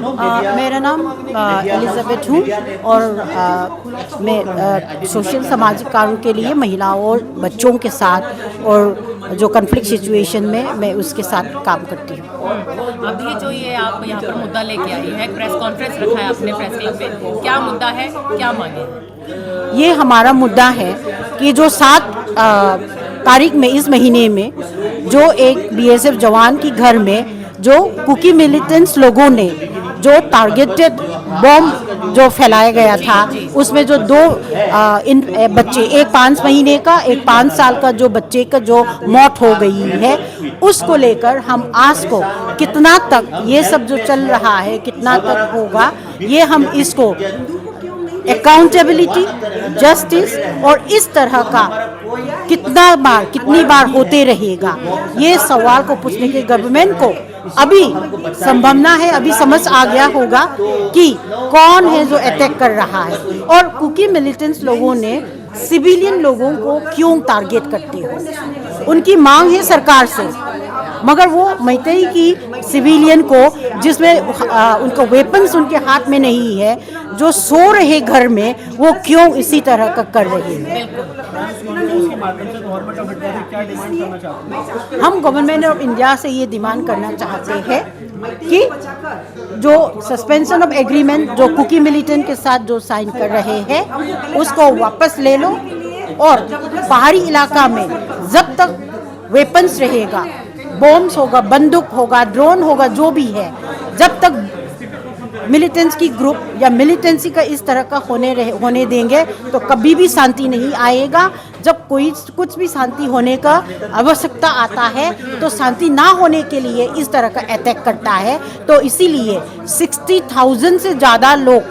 मेरा नाम एलिजाबेथ हूँ और मैं सोशल सामाजिक कार्यों के लिए महिलाओं और बच्चों के साथ और जो कॉन्फ्लिक्ट सिचुएशन में मैं उसके साथ काम करती हूँ। अभी जो ये आप यहाँ पर मुद्दा लेके आई है, प्रेस कॉन्फ्रेंस रखा है आपने प्रेस क्लब में, क्या मुद्दा है, क्या मांगे हैं? ये हमारा मुद्दा है कि जो 7 तारीख में इस महीने में जो एक बीएसएफ जवान की घर में जो कुकी मिलिटेंट्स लोगों ने जो टारगेटेड बॉम्ब जो फैलाया गया था, उसमें जो 2 इन बच्चे, एक 5 महीने का, एक 5 साल का जो बच्चे का जो मौत हो गई है, उसको लेकर हम आज को कितना तक ये सब जो चल रहा है कितना तक होगा, ये हम इसको अकाउंटेबिलिटी, जस्टिस और इस तरह का कितनी बार होते रहेगा, ये सवाल को पूछने के गवर्नमेंट को अभी संभावना है, अभी समझ आ गया होगा कि कौन है जो अटैक कर रहा है और कुकी मिलिटेंट्स लोगों ने सिविलियन लोगों को क्यों टारगेट करते हो। उनकी मांग है सरकार से, मगर वो मैतेई की सिविलियन को जिसमें उनका वेपन्स उनके हाथ में नहीं है, जो सो रहे घर में, वो क्यों इसी तरह का कर रहे हैं। हम गवर्नमेंट ऑफ इंडिया से ये डिमांड करना चाहते हैं कि जो सस्पेंशन ऑफ एग्रीमेंट जो कुकी मिलिटेंट के साथ जो साइन कर रहे हैं उसको वापस ले लो और पहाड़ी इलाका में जब तक वेपन्स रहेगा, बॉम्ब्स होगा, बंदूक होगा, ड्रोन होगा, जो भी है, जब तक मिलिटेंट्स की ग्रुप या मिलिटेंसी का इस तरह का होने देंगे तो कभी भी शांति नहीं आएगा। जब कोई कुछ भी शांति होने का आवश्यकता आता है तो शांति ना होने के लिए इस तरह का अटैक करता है। तो इसीलिए 60,000 से ज़्यादा लोग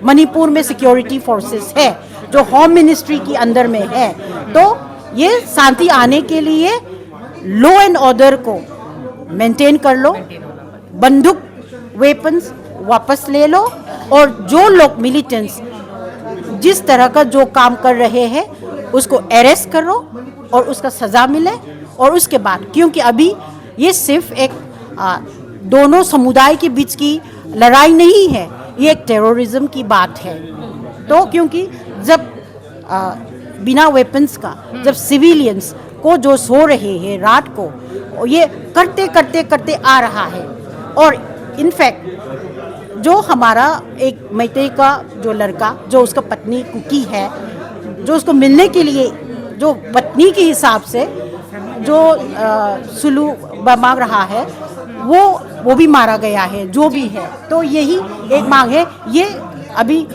मणिपुर में सिक्योरिटी फोर्सेस है जो होम मिनिस्ट्री की अंदर में है। तो ये शांति आने के लिए लॉ एंड ऑर्डर को मेंटेन कर लो, बंदूक वेपन्स वापस ले लो और जो लोग मिलिटेंट्स जिस तरह का जो काम कर रहे हैं उसको अरेस्ट करो और उसका सज़ा मिले। और उसके बाद, क्योंकि अभी ये सिर्फ एक दोनों समुदाय के बीच की लड़ाई नहीं है, ये एक टेररिज्म की बात है। तो क्योंकि जब बिना वेपन्स का जब सिविलियंस को जो सो रहे हैं रात को, ये करते आ रहा है। और इनफैक्ट जो हमारा एक मैतेई का जो लड़का जो उसका पत्नी कुकी है, जो उसको मिलने के लिए जो पत्नी के हिसाब से जो सुलू मांग रहा है, वो भी मारा गया है, जो भी है। तो यही एक मांग है। ये अभी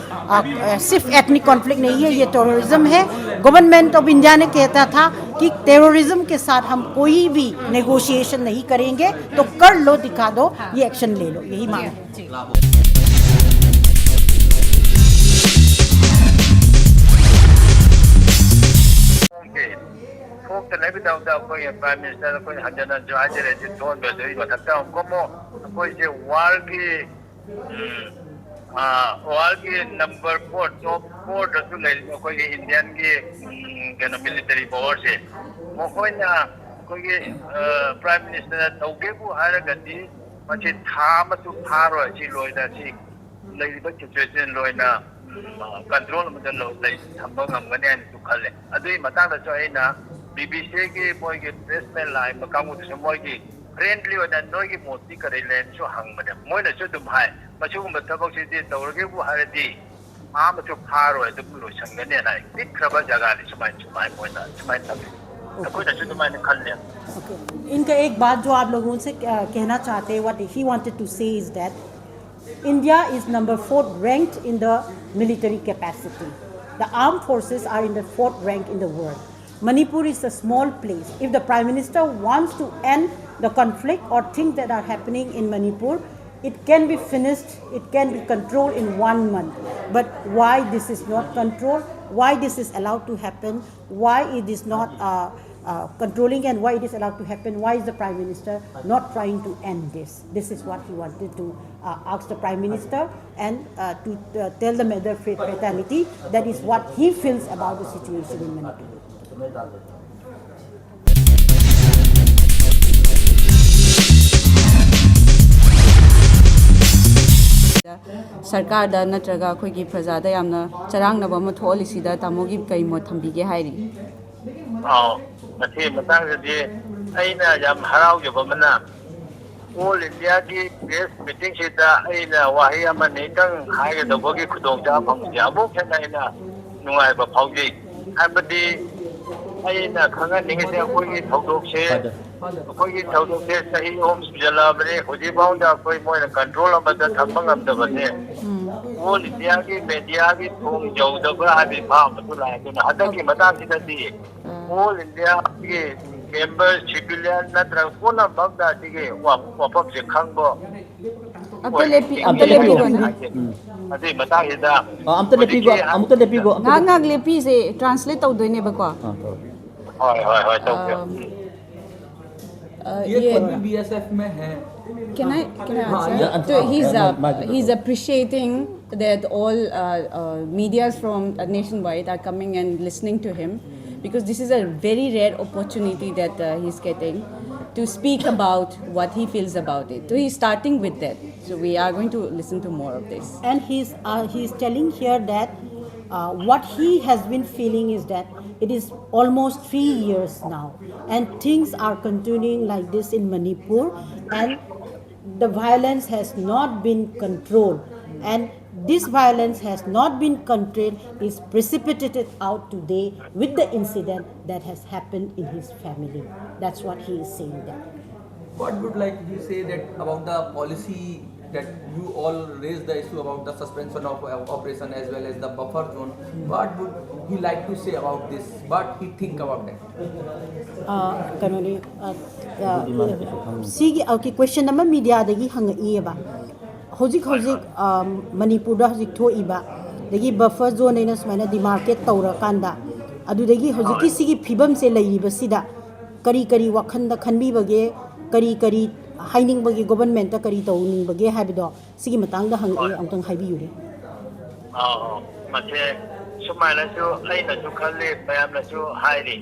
सिर्फ एथनिक कॉन्फ्लिक्ट नहीं है, ये टेररिज्म है। गवर्नमेंट ऑफ इंडिया ने कहता था कि टेररिज्म के साथ हम कोई भी नेगोशिएशन नहीं करेंगे, तो कर लो, दिखा दो, ये एक्शन ले लो, यही मांग है। ꯊꯣꯛꯇꯅ ꯂꯩꯕꯗꯧꯗ ꯑꯩꯈꯣꯏꯒꯤ ꯄ꯭ꯔꯥꯏꯝ ꯃꯤꯅꯤꯁꯇꯔ ꯑꯩꯈꯣꯏꯅ ꯍꯟꯖꯟ ꯍꯟꯖꯟ ꯍꯥꯏꯖꯔꯦ ꯊꯣꯛꯍꯟꯕꯗꯨꯒꯤ ꯃꯊꯛꯇ ꯑꯃꯨꯛ ꯑꯩꯈꯣꯏꯁꯦ ꯋꯥꯔꯜꯒꯤ ꯅꯝꯕꯔ 4 ꯇꯣꯞ 4ꯗꯁꯨ ꯂꯩꯔꯤꯕ ꯑꯩꯈꯣꯏꯒꯤ ꯏꯟꯗꯤꯌꯟꯒꯤ ꯀꯩꯅꯣ ꯃꯤꯂꯤꯇꯔꯤ ꯄꯥꯋꯔꯁꯦ ꯃꯈꯣꯏꯅ ꯑꯩꯈꯣꯏꯒꯤ ꯄ꯭ꯔꯥꯏꯝ ꯃꯤꯅꯤꯁꯇꯔꯅ ꯇꯧꯒꯦꯕꯨ ꯍꯥꯏꯔꯒꯗꯤ ꯃꯁꯤ ꯊꯥ ꯑꯃꯁꯨ ꯐꯥꯔꯣꯏ ꯁꯤ ꯂꯣꯏꯅ ꯁꯤ ꯂꯩꯔꯤꯕ ꯁꯤꯆꯨꯋꯦꯁꯟ ꯂꯣꯏꯅ कंट्रोल थम्बा ngमगने हाइनसु खल्ले अदुई मतांगदसु अइना बीबीसी मोइगे प्रेसमेन लाइ मकांगुदसु मोइगे फ्रेंडली ओना नोइगे मोती करेलेनसु हंगबने मोइनसु दुम हाय मसुगुम थबकसिदि तौरगेबु हारदि आमसु फारोय दुम लोसंगने नाय दिखरबा जगानि सुमाय मोइना सुमाय तबे अकोइनसु दुमाने खल्ले। इनका एक बात जो आप लोगों से कहना चाहते हैं, व्हाट ही वांटेड टू से is that India is number 4th ranked in the military capacity. The armed forces are in the 4th rank in the world. Manipur is a small place. If the Prime Minister wants to end the conflict or things that are happening in Manipur, it can be finished, it can be controlled in 1 month. But why this is not controlled, why this is allowed to happen, why it is not controlling and why it is allowed to happen, why is the Prime Minister not trying to end this? This is what he wanted to ask the Prime Minister and to tell the mother fatality. That is what he feels about the situation in Manipur. सरकार दा नत्रगा अखोइगी प्रजादा यामना चरांगनबा अमा थोलिसिदा तामोगी कई मो थंबिगे हाइरी मसी मतंगदि अइना याम हराउजबमना all India की press meeting सिदा अइना वाही अमा नेतंग हाइगदबगी खुदोंजा फंगजे अबो खेनाइना नुंगाइबा फाउजी हाबदि अइना खंगा निगसे अखोइगी थौदोकसे अखोइगी थौदोकसे सही होम जलाबरे हुजिबाउंदा अखोइ मोइना कंट्रोल अमदा थंबंगमदबने ऑल इंडिया की मीडिया की थोंग जौदबा हाबि फामदु लायदुना हदकी मतांसिददि ऑल इंडिया की मेंबर सिविलियन नत्र कोना बगदा सिगे वापक से खंगबो अब्दे लेपी गोना अदि मतांसिदा Amruta लेपिगो ngang lepi se translate tawdoine ba ko होय तौके ये खुद भी बीएसएफ में है Can I answer? So he's appreciating that all medias from nationwide are coming and listening to him because this is a very rare opportunity that he's getting to speak about what he feels about it. So he's starting with that. So we are going to listen to more of this. And he's telling here that what he has been feeling is that it is almost 3 years now and things are continuing like this in Manipur and the violence has not been controlled and this violence has not been controlled is precipitated out today with the incident that has happened in his family. That's what he is saying there. What would like you say that about the policy that you all raised the issue about the suspension of operation as well as the buffer zone? What would he like to say about this? What he think about that? Sigi question nama media dagi hangai ba hojik Manipur hojik thoiba dagi buffer zone ina smaina demarcate tawra kanda adu dagi hojiki sigi phibam se laiba sida kari wakhanda khanbi bage kari haining bagi government ta kari tawning bage habido sigi matang da hangai amtang haibiyu de मसे सुमाइना जो अइना जो खले बयामना जो हाइरी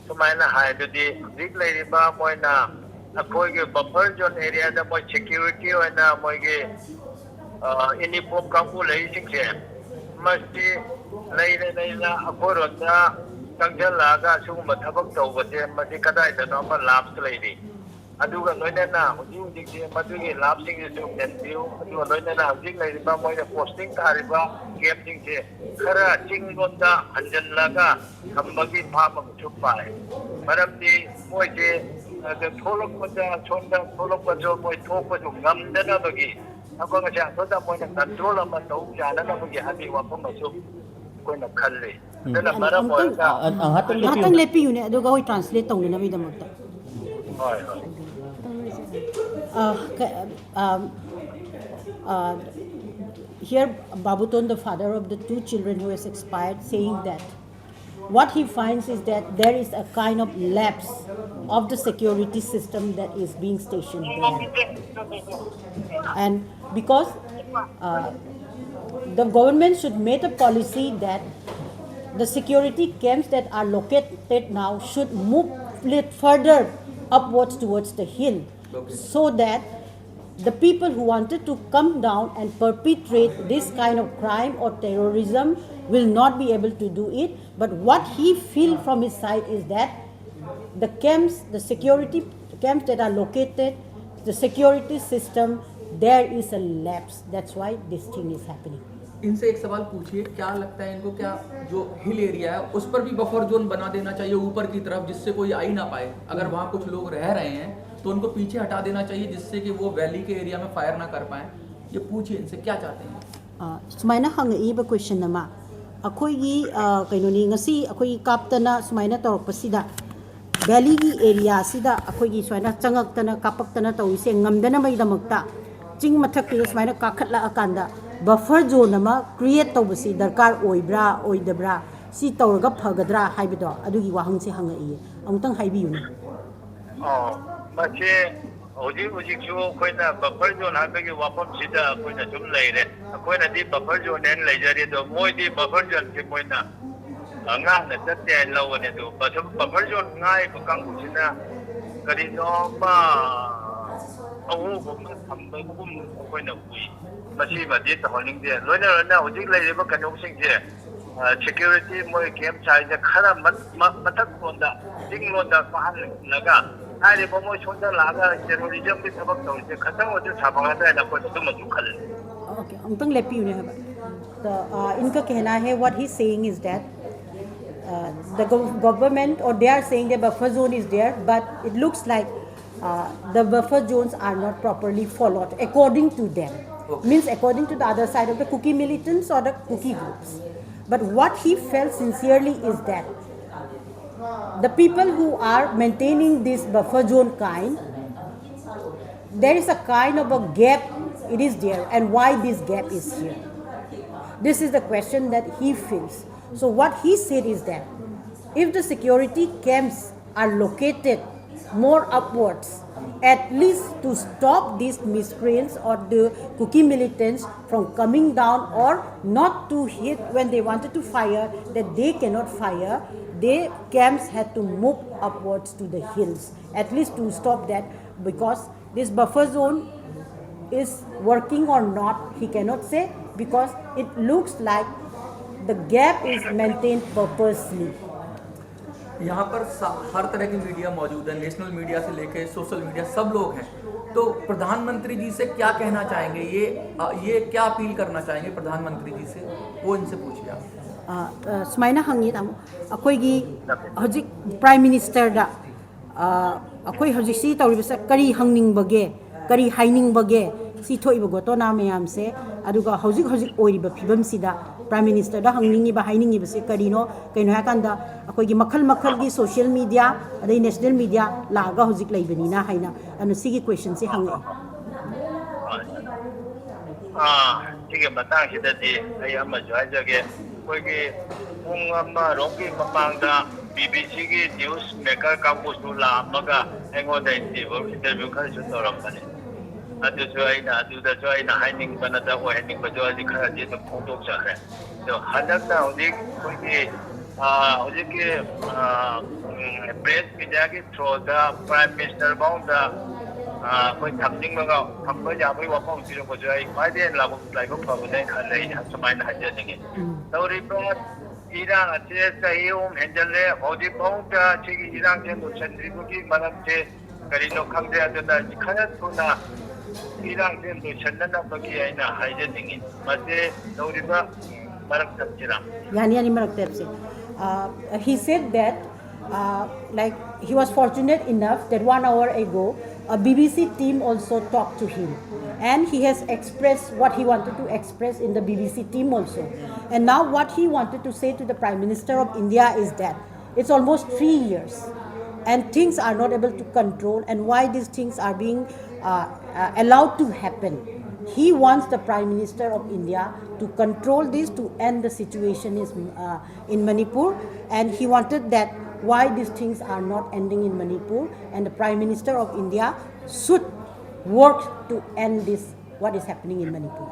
सुमाइना हाइदुदि जिक लेरिबा Moina अखोइगे buffer zone area दा मोइ security ओइना मोइगे uniform कांगु लेइसिंगसे मस्ति लेइना अखोरोदा तंगजलागा सुगुम थबक तौबसे मसि कदाइदनो अमा laughs लेइदि अदुगा लोइना हुजिसे मदुगे लाप्सिंगसु नेनबिउ अदुगा लोइना हुजिक लेरिबा Moina posting तारिबा गेमसिंगसे खरा चिंगोंदा हंजनलागा थंबगी फामम छुपाय मरमदि मोइसे थोलकपदा सोंदा थोलकपजो मोइ थोकपजो ngамदनबगी अखोंगसे अखोदा मोइना कंट्रोल अमा तौ जाननबगी हाबि वाफमसु कोइना खल्ले दना मरम मोइगा hatang lepi yune aduga hoi translate tawna nabi damakta होय here Babuton, the father of the 2 children who has expired, saying that what he finds is that there is a kind of lapse of the security system that is being stationed there. And because the government should make a policy that the security camps that are located now should move further upwards towards the hill so that the people who wanted to come down and perpetrate this kind of crime or terrorism will not be able to do it. But what he feels from his side is that the camps, the security camps that are located, the security system, there is a lapse. That's why this thing is happening. इनसे एक सवाल पूछिए, क्या लगता है इनको, क्या जो हिल एरिया है उस पर भी बफर जोन बना देना चाहिए ऊपर की तरफ जिससे कोई आ ही ना पाए? अगर वहाँ कुछ लोग रह रहे हैं तो उनको पीछे हटा देना चाहिए जिससे कि वो वैली के एरिया में फायर ना कर पाए? ये पूछिए इनसे क्या चाहते हैं? सुमाइना हंगईबा क्वेश्चन नमा अखोइगी कइनोनी ngasi अखोइ कापतना सुमाइना तौरपसिदा वैली की एरिया सिदा अखोइगी सुमाइना चंगक्तना कापक्तना तौइसे ngamdana mai damakta चिंग मथक सुमाइना काखतला अकांदा बफर जोन अमा क्रिएट तौबसी दरकार ओइब्रा ओइदब्रा सी तौरगा फगद्रा हाइबदो अदुगी वाहंगसे हंगई अमुतंग हाइबियुनी मसे होजिक अखोइना बफर जोन हाबगी वाफमसिदा अखोइना जुम लेरे अखोइना दि बफर जोन एन लेजरे दो मोइदि बफर जोन से मोइना अंगाना तते लवने दो बफर जोन ngai को कांगुसिना करिनो बा अवो को थंबगुम अखोइना कुई ꯃꯁꯤꯃꯗꯤ ꯇꯧꯍꯟꯅꯤꯡꯗꯦ ꯂꯣꯏꯅꯅ ꯍꯧꯖꯤꯛ ꯂꯩꯔꯤꯕ ꯀꯩꯅꯣꯁꯤꯡꯁꯦ ꯁꯦꯀ꯭ꯌꯨꯔꯤꯇꯤ ꯃꯣꯏ ꯀꯦꯝ ꯁꯥꯏꯁꯦ ꯈꯔ ꯃꯊꯛ ꯂꯣꯟꯗ ꯆꯤꯡ ꯂꯣꯟꯗ ꯀꯥꯍꯜꯂꯒ ꯍꯥꯏꯔꯤꯕ ꯃꯣꯏ ꯁꯣꯝꯗ ꯂꯥꯛꯑꯒ ꯇꯦꯔꯣꯔꯤꯖꯝꯒꯤ ꯊꯕꯛ ꯇꯧꯔꯤꯁꯦ ꯈꯇꯪ ꯑꯣꯏꯔꯁꯨ ꯁꯥꯐꯒꯗ꯭ꯔꯥꯅ ꯑꯩꯈꯣꯏ ꯑꯗꯨꯃꯁꯨ ꯈꯜꯂꯤ Okay, अमतंग लेपी है तो इनका कहना है what he's saying is that the government or they are saying the buffer zone is there, but it looks like the buffer zones are not properly followed according to them. Means according to the other side of the Kuki militants or the Kuki groups. But what he felt sincerely is that the people who are maintaining this buffer zone kind, there is a kind of a gap, it is there, and why this gap is here. This is the question that he feels. So what he said is that if the security camps are located more upwards, at least to stop these miscreants or the Kuki militants from coming down or not to hit when they wanted to fire, that they cannot fire, their camps had to move upwards to the hills, at least to stop that, because this buffer zone is working or not, he cannot say, because it looks like the gap is maintained purposely. यहाँ पर हर तरह की media मौजूद है, national media से लेके social media, सब लोग हैं. तो प्रधानमंत्री जी से क्या कहना चाहेंगे, ये क्या अपील करना चाहेंगे प्रधानमंत्री जी से, वो इनसे पूछिए आप. सुमाइना हंगी तामो अखोइगी हजिक प्राइम मिनिस्टर दा अखोइ हजिक सी तौरिबसे करी हंगनिंगबगे करी हाइनिंगबगे सी थोइबगो तो ना मयाम से अदुगा हजिक हजिक ओइरिबा फिबम सिदा प्राइम मिनिस्टर दा हंगनिंगिबा हाइनिंगिबसे करीनो कइनो हाकांदा अखोइगी मखल मखल की सोशल मीडिया अदै नेशनल मीडिया लागा हजिक लैबनिना हाइना अनु सिगी क्वेश्चन से हंगे सिगे मतांगसिददि अय अमजु हाइजगे कोइगी पुंग अमा रोंगी मपांगदा BBC की न्यूज मेकर कांबुसु लामगा एंगोदा इंटरव्यू खरसु तोरमबने अदुसु आइना अदुदसु आइना हाइनिंगबनदा ओ हाइनिंगबजो अदि खरदि तो फोटोक जाखरे तो हदकना होदि कोइगी होजिके प्रेस मीडिया की थ्रोदा प्राइम मिनिस्टर बाउंदा कोई थमनिंगबगा थमबा याबई वाफम पिरोबजो आइ माइदे लाइबो फबने खलै समाइन हाजनिगे तौरिबो इरान से सही ओम हेंजले होदी बहुता छिगी इरान से लोचंद्रिबुगी मरम से करिनो खंगदे अदना खना थुना इरान से लोचंदना बगी आइना हाइजनिंगी मसे तौरिबा मरक तबजिरा yani marak tep se he said that like he was fortunate enough that 1 hour ago a BBC team also talked to him and he has expressed what he wanted to express in the BBC team also, and now what he wanted to say to the Prime Minister of India is that it's almost 3 years and things are not able to control, and why these things are being allowed to happen. He wants the Prime Minister of India to control this, to end the situation in Manipur, and he wanted that why these things are not ending in Manipur, and the Prime Minister of India should work to end this, what is happening in Manipur.